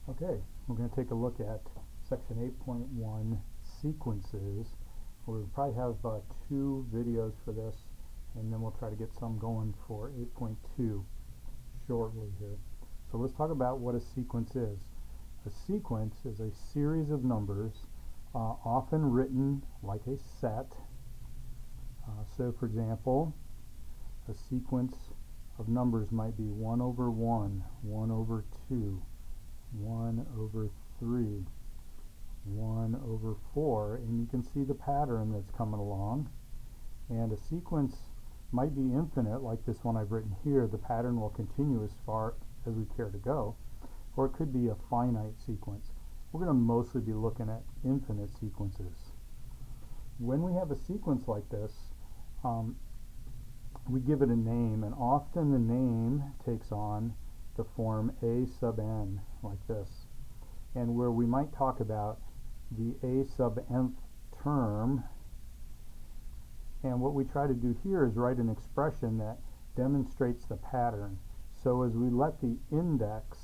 Okay, we're going to take a look at section 8.1 sequences. We'll probably have 2 videos for this, and then we'll try to get some going for 8.2 shortly here. So let's talk about what a sequence is. A sequence is a series of numbers, often written like a set. So for example, a sequence of numbers might be 1 over 1, 1 over 2, 1 over 3, 1 over 4, and you can see the pattern that's coming along. And a sequence might be infinite, like this one I've written here. The pattern will continue as far as we care to go, or it could be a finite sequence. We're going to mostly be looking at infinite sequences. When we have a sequence like this, we give it a name, and often the name takes on the form a sub n, like this, and where we might talk about the a sub nth term. And what we try to do here is write an expression that demonstrates the pattern. So as we let the index,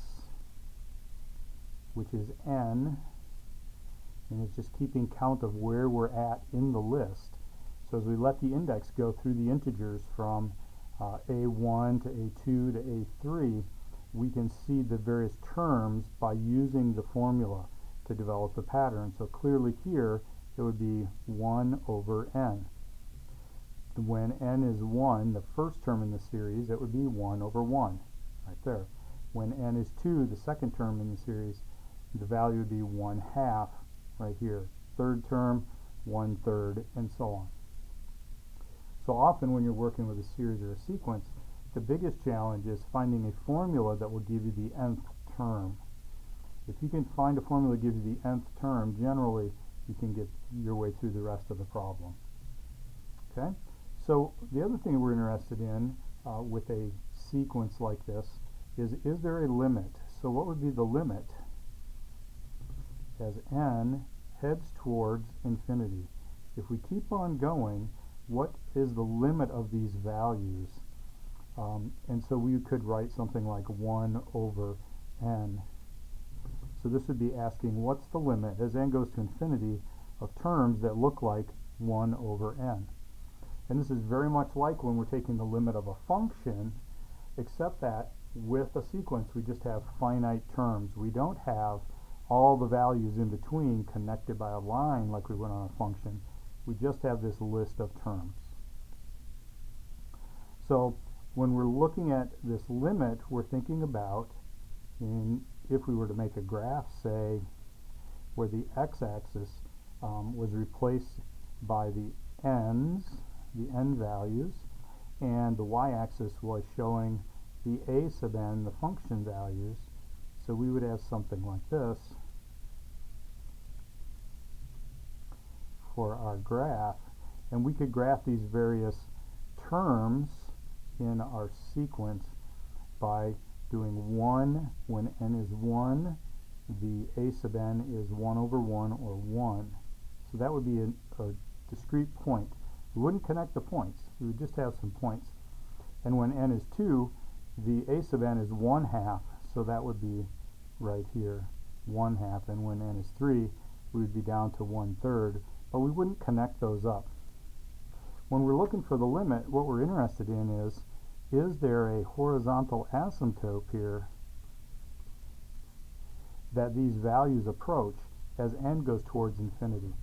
which is n, and it's just keeping count of where we're at in the list, so as we let the index go through the integers from a1 to a2 to a3, we can see the various terms by using the formula to develop the pattern. So clearly here it would be 1 over n. When n is 1, the first term in the series, it would be 1 over 1, right there. When n is 2, the second term in the series, the value would be 1/2, right here. Third term, 1/3, and so on. So often when you're working with a series or a sequence, the biggest challenge is finding a formula that will give you the nth term. If you can find a formula that gives you the nth term, generally you can get your way through the rest of the problem. Okay? So the other thing we're interested in with a sequence like this is there a limit? So what would be the limit as n heads towards infinity? If we keep on going, what is the limit of these values? And so we could write something like 1 over n. So this would be asking, what's the limit as n goes to infinity of terms that look like 1 over n? And this is very much like when we're taking the limit of a function, except that with a sequence we just have finite terms. We don't have all the values in between connected by a line like we would on a function. We just have this list of terms. So when we're looking at this limit, we're thinking about if we were to make a graph, say, where the x-axis was replaced by the n values, and the y-axis was showing the a sub n, the function values. So we would have something like this for our graph, and we could graph these various terms in our sequence by doing 1 when n is 1, the a sub n is 1 over 1 or 1. So that would be a discrete point. We wouldn't connect the points, we would just have some points. And when n is 2, the a sub n is 1/2, so that would be right here, 1/2, and when n is 3, we would be down to 1/3, but we wouldn't connect those up. When we're looking for the limit, what we're interested in is there a horizontal asymptote here that these values approach as n goes towards infinity?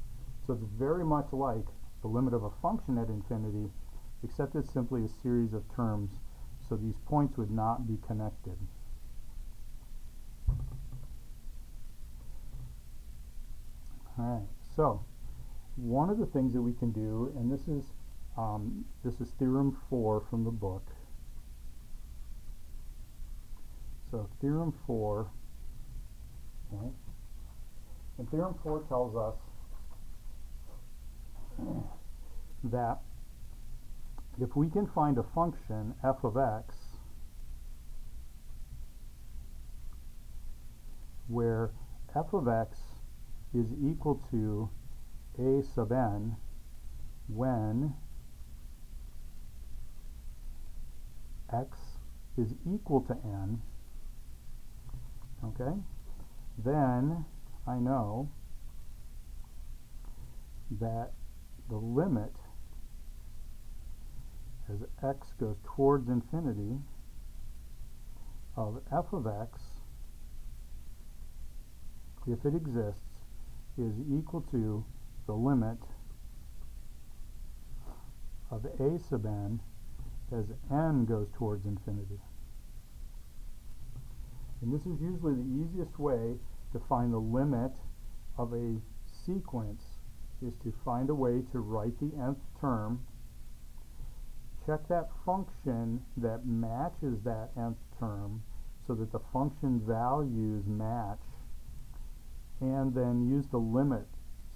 So it's very much like the limit of a function at infinity, except it's simply a series of terms, so these points would not be connected. Alright, so one of the things that we can do, and this is theorem 4 from the book. So theorem 4, okay, and theorem 4 tells us that if we can find a function f of x where f of x is equal to a sub n when x is equal to n, okay, then I know that the limit as x goes towards infinity of f of x, if it exists, is equal to the limit of a sub n as n goes towards infinity. And this is usually the easiest way to find the limit of a sequence, is to find a way to write the nth term, check that function that matches that nth term so that the function values match, and then use the limit.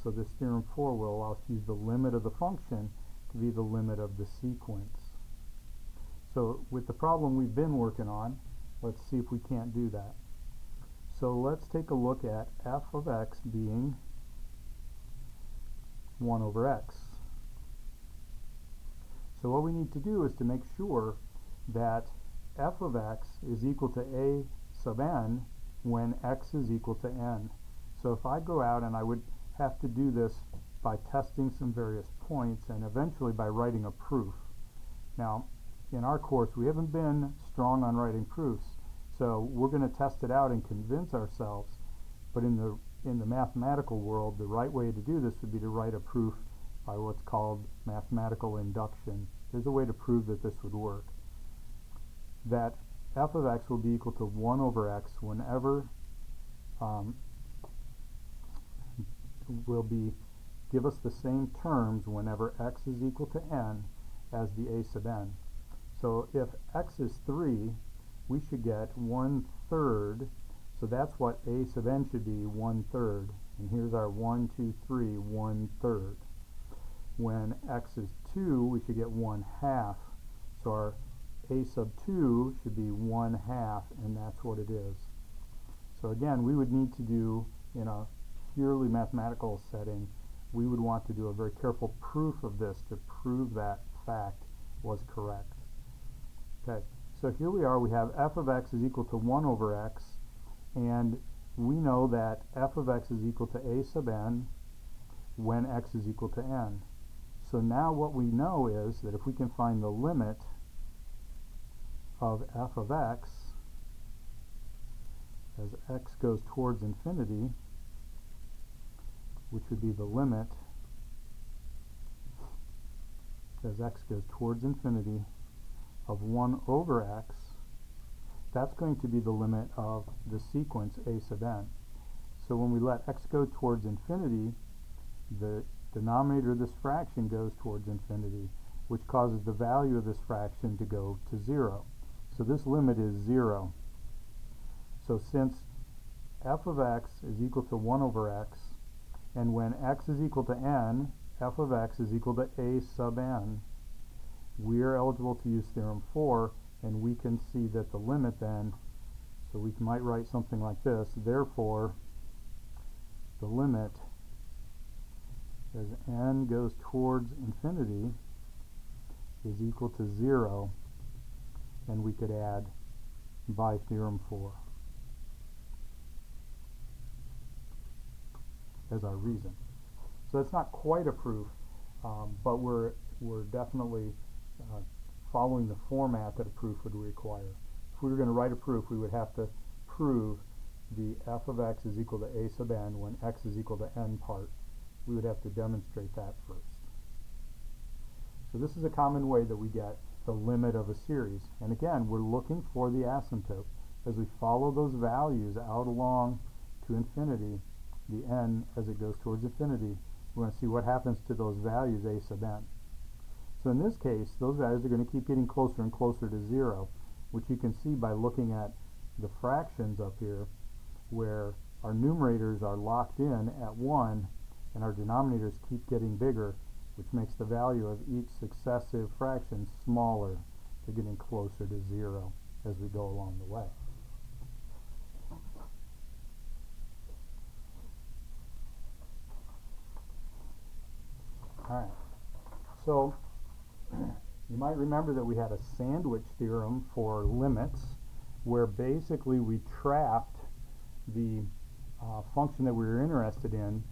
So this theorem 4 will allow us to use the limit of the function to be the limit of the sequence. So with the problem we've been working on, let's see if we can't do that. So let's take a look at f of x being 1 over x. So what we need to do is to make sure that f of x is equal to a sub n when x is equal to n. So if I go out, and I would have to do this by testing some various points and eventually by writing a proof. Now, in our course, we haven't been strong on writing proofs, so we're going to test it out and convince ourselves. But in the mathematical world, the right way to do this would be to write a proof by what's called mathematical induction. There's a way to prove that this would work. That f of x will be equal to 1 over x whenever give us the same terms whenever x is equal to n as the a sub n. So if x is 3, we should get 1/3, so that's what a sub n should be, 1/3. And here's our 1, 2, 3, 1/3. When x is 2, we should get 1/2. So our a sub 2 should be 1/2, and that's what it is. So again, we would need to do, in a purely mathematical setting, we would want to do a very careful proof of this to prove that fact was correct. Okay, so here we are, we have f of x is equal to 1 over x, and we know that f of x is equal to a sub n when x is equal to n. So now what we know is that if we can find the limit of f of x as x goes towards infinity, which would be the limit as x goes towards infinity of 1 over x, that's going to be the limit of the sequence a sub n. So when we let x go towards infinity, the denominator of this fraction goes towards infinity, which causes the value of this fraction to go to 0. So this limit is 0. So since f of x is equal to 1 over x, and when x is equal to n, f of x is equal to a sub n, we are eligible to use theorem 4, and we can see that the limit then, so we might write something like this, therefore the limit as n goes towards infinity is equal to 0, and we could add by theorem 4 as our reason. So it's not quite a proof, but we're definitely following the format that a proof would require. If we were going to write a proof, we would have to prove the f of x is equal to a sub n when x is equal to n part. We would have to demonstrate that first. So this is a common way that we get the limit of a series. And again, we're looking for the asymptote. As we follow those values out along to infinity, the n as it goes towards infinity, we want to see what happens to those values a sub n. So in this case, those values are going to keep getting closer and closer to 0, which you can see by looking at the fractions up here, where our numerators are locked in at 1, and our denominators keep getting bigger, which makes the value of each successive fraction smaller. They're getting closer to 0 as we go along the way. Alright, so you might remember that we had a sandwich theorem for limits, where basically we trapped the function that we were interested in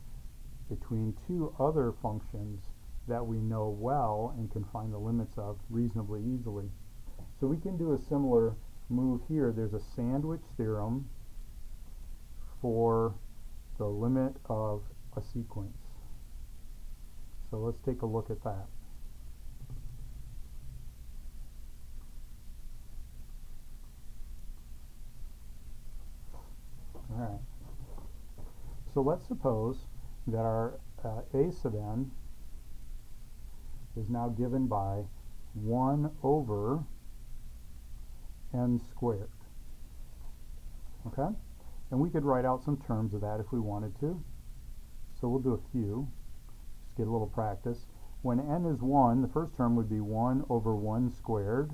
between two other functions that we know well and can find the limits of reasonably easily. So we can do a similar move here. There's a sandwich theorem for the limit of a sequence. So let's take a look at that. Alright. So let's suppose that our a sub n is now given by 1 over n squared. Okay? And we could write out some terms of that if we wanted to. So we'll do a few. Just get a little practice. When n is 1, the first term would be 1 over 1 squared.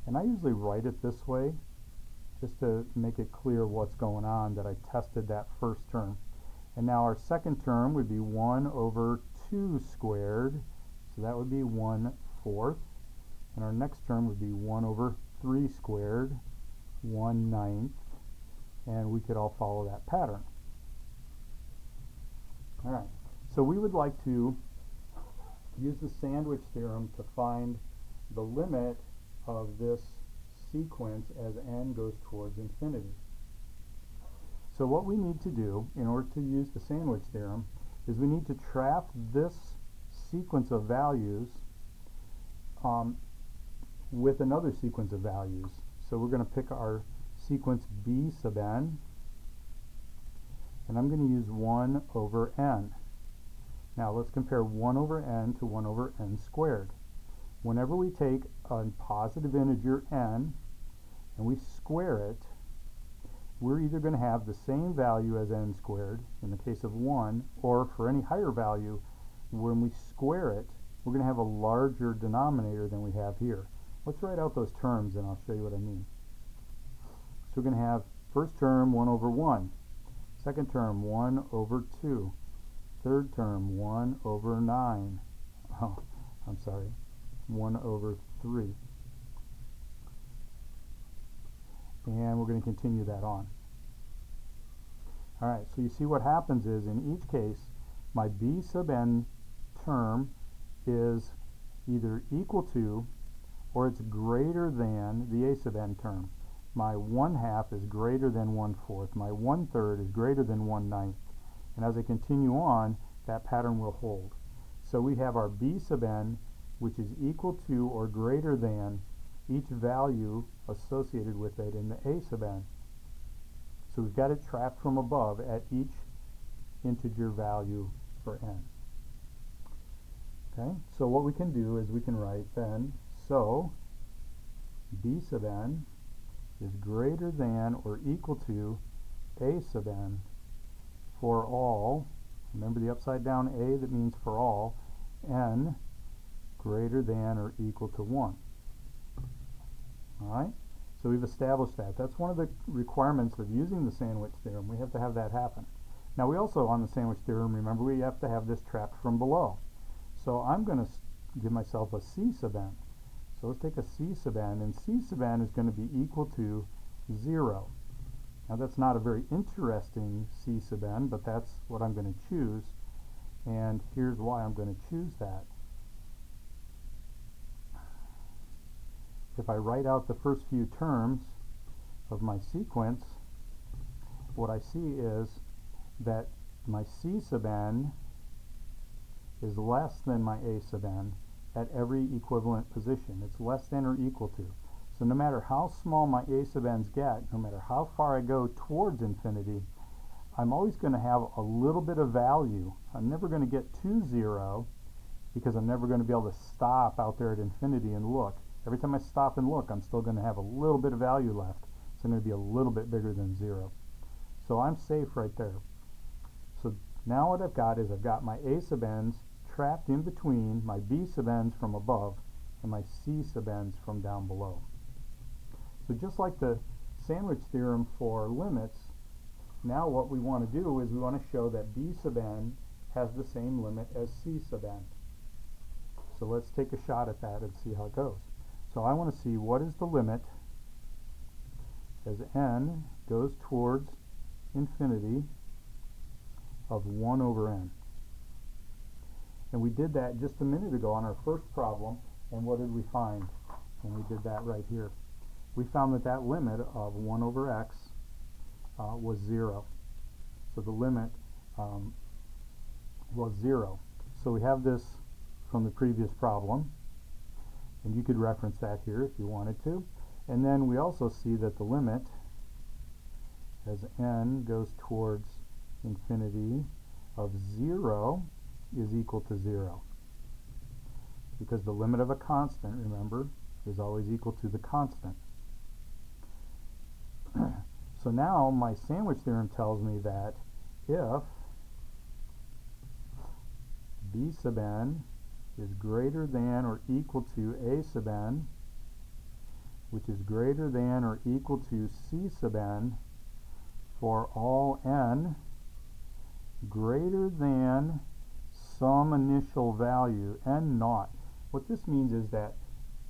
And I usually write it this way just to make it clear what's going on, that I tested that first term. And now our second term would be 1 over 2 squared. So that would be 1/4. And our next term would be 1 over 3 squared, 1/9. And we could all follow that pattern. Alright, so we would like to use the sandwich theorem to find the limit of this sequence as n goes towards infinity. So what we need to do in order to use the sandwich theorem is we need to trap this sequence of values with another sequence of values. So we're going to pick our sequence b sub n, and I'm going to use 1 over n. Now let's compare 1 over n to 1 over n squared. Whenever we take a positive integer n and we square it, we're either going to have the same value as n squared in the case of 1, or for any higher value, when we square it, we're going to have a larger denominator than we have here. Let's write out those terms and I'll show you what I mean. So we're going to have first term 1 over 1, second term 1 over 2, third term 1 over 9, oh, I'm sorry, 1 over 3. And we're going to continue that on. Alright, so you see what happens is in each case my b sub n term is either equal to or it's greater than the a sub n term. My 1/2 is greater than 1/4. My 1/3 is greater than 1/9. And as I continue on, that pattern will hold. So we have our b sub n, which is equal to or greater than each value associated with it in the a sub n. So we've got it trapped from above at each integer value for n. Okay, so what we can do is we can write then, so b sub n is greater than or equal to a sub n for all, remember the upside down a, that means for all, n greater than or equal to 1. Alright, so we've established that. That's one of the requirements of using the sandwich theorem. We have to have that happen. Now we also, on the sandwich theorem, remember we have to have this trapped from below. So I'm going to give myself a c sub n. So let's take a c sub n, and c sub n is going to be equal to 0. Now that's not a very interesting c sub n, but that's what I'm going to choose, and here's why I'm going to choose that. If I write out the first few terms of my sequence, what I see is that my c sub n is less than my a sub n at every equivalent position. It's less than or equal to. So no matter how small my a sub n's get, no matter how far I go towards infinity, I'm always going to have a little bit of value. I'm never going to get to 0 because I'm never going to be able to stop out there at infinity and look. Every time I stop and look, I'm still going to have a little bit of value left. It's going to be a little bit bigger than 0. So I'm safe right there. So now what I've got is I've got my a sub n's trapped in between my b sub n's from above and my c sub n's from down below. So just like the sandwich theorem for limits, now what we want to do is we want to show that b sub n has the same limit as c sub n. So let's take a shot at that and see how it goes. So I want to see what is the limit as n goes towards infinity of 1 over n. And we did that just a minute ago on our first problem, and what did we find when we did that right here? We found that that limit of 1 over x was 0. So the limit was 0. So we have this from the previous problem, and you could reference that here if you wanted to. And then we also see that the limit as n goes towards infinity of 0 is equal to 0. Because the limit of a constant, remember, is always equal to the constant. So now my sandwich theorem tells me that if b sub n is greater than or equal to a sub n, which is greater than or equal to c sub n for all n greater than some initial value, n naught. What this means is that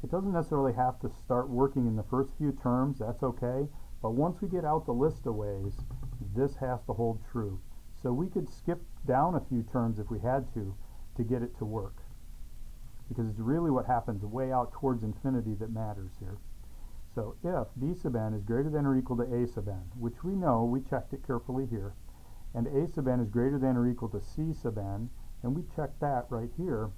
it doesn't necessarily have to start working in the first few terms, that's okay, but once we get out the list of ways, this has to hold true. So we could skip down a few terms if we had to get it to work, because it's really what happens way out towards infinity that matters here. So if b sub n is greater than or equal to a sub n, which we know, we checked it carefully here, and a sub n is greater than or equal to c sub n, and we checked that right here,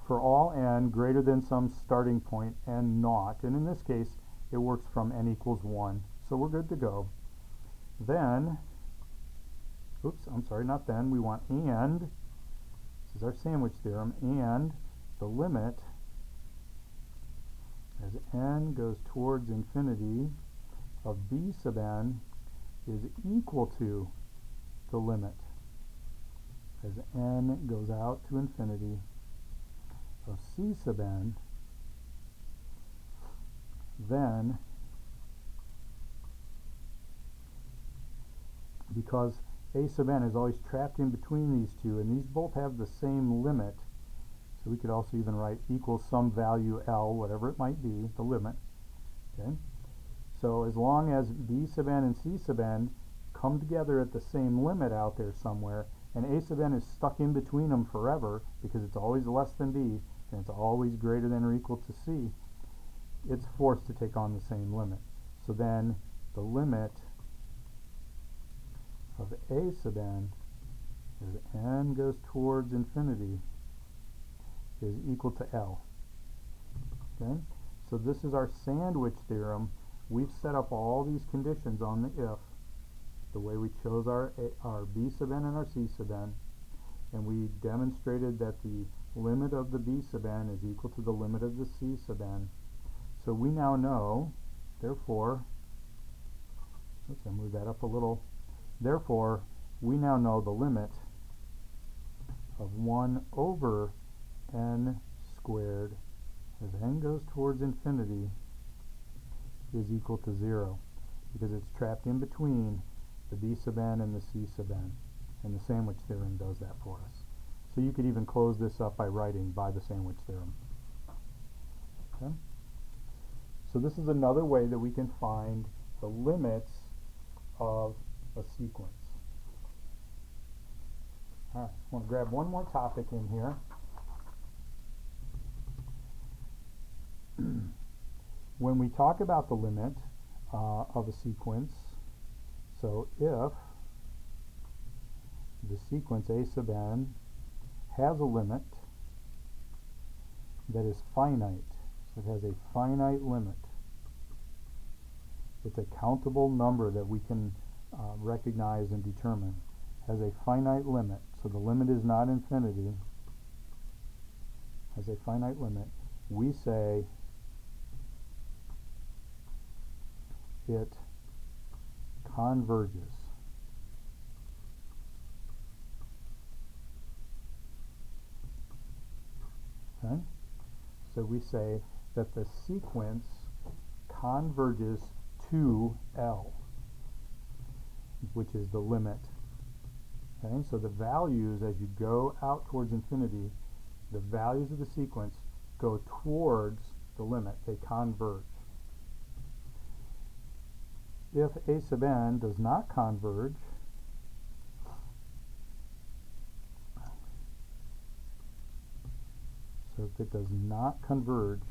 for all n greater than some starting point n naught, and in this case it works from n equals 1, so we're good to go. Then, oops, I'm sorry, not then, we want and, this is our sandwich theorem, and the limit as n goes towards infinity of b sub n is equal to the limit as n goes out to infinity of c sub n, then because a sub n is always trapped in between these two, and these both have the same limit, so we could also even write equals some value L, whatever it might be, the limit. Okay? So as long as b sub n and c sub n come together at the same limit out there somewhere, and a sub n is stuck in between them forever because it's always less than b and it's always greater than or equal to c, it's forced to take on the same limit. So then the limit of a sub n as n goes towards infinity is equal to L. Okay? So this is our sandwich theorem. We've set up all these conditions on the if, the way we chose our b sub n and our c sub n, and we demonstrated that the limit of the b sub n is equal to the limit of the c sub n. So we now know, therefore, oops, I moved that up a little, therefore we now know the limit of 1 over n squared as n goes towards infinity is equal to 0, because it's trapped in between the b sub n and the c sub n, and the sandwich theorem does that for us. So you could even close this up by writing by the sandwich theorem. Okay? So this is another way that we can find the limits of a sequence. Alright, I want to grab one more topic in here. When we talk about the limit of a sequence, so if the sequence a sub n has a limit that is finite, so it has a finite limit, it's a countable number that we can recognize and determine, has a finite limit, so the limit is not infinity, has a finite limit, we say it converges. Okay? So we say that the sequence converges to L, which is the limit. Okay? So the values, as you go out towards infinity, the values of the sequence go towards the limit. They converge. If a sub n does not converge, So if it does not converge,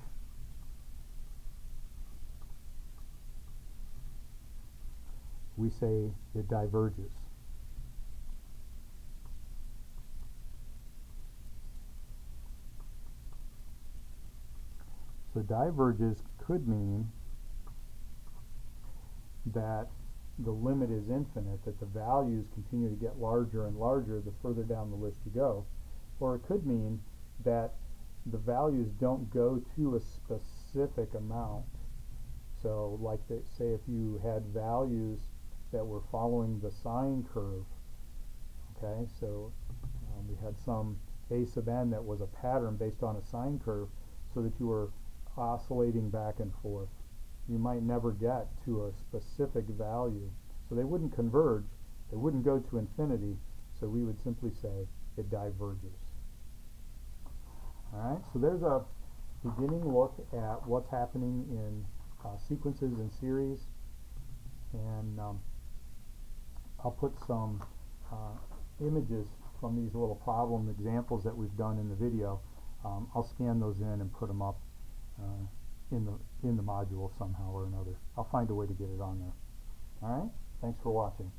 we say it diverges. So diverges could mean that the limit is infinite, that the values continue to get larger and larger the further down the list you go. Or it could mean that the values don't go to a specific amount. So like say if you had values that were following the sine curve, okay, so we had some a sub n that was a pattern based on a sine curve, so that you were oscillating back and forth. You might never get to a specific value. So they wouldn't converge, they wouldn't go to infinity, so we would simply say it diverges. Alright, so there's a beginning look at what's happening in sequences and series, and I'll put some images from these little problem examples that we've done in the video. I'll scan those in and put them up in the module somehow or another. I'll find a way to get it on there. Alright, thanks for watching.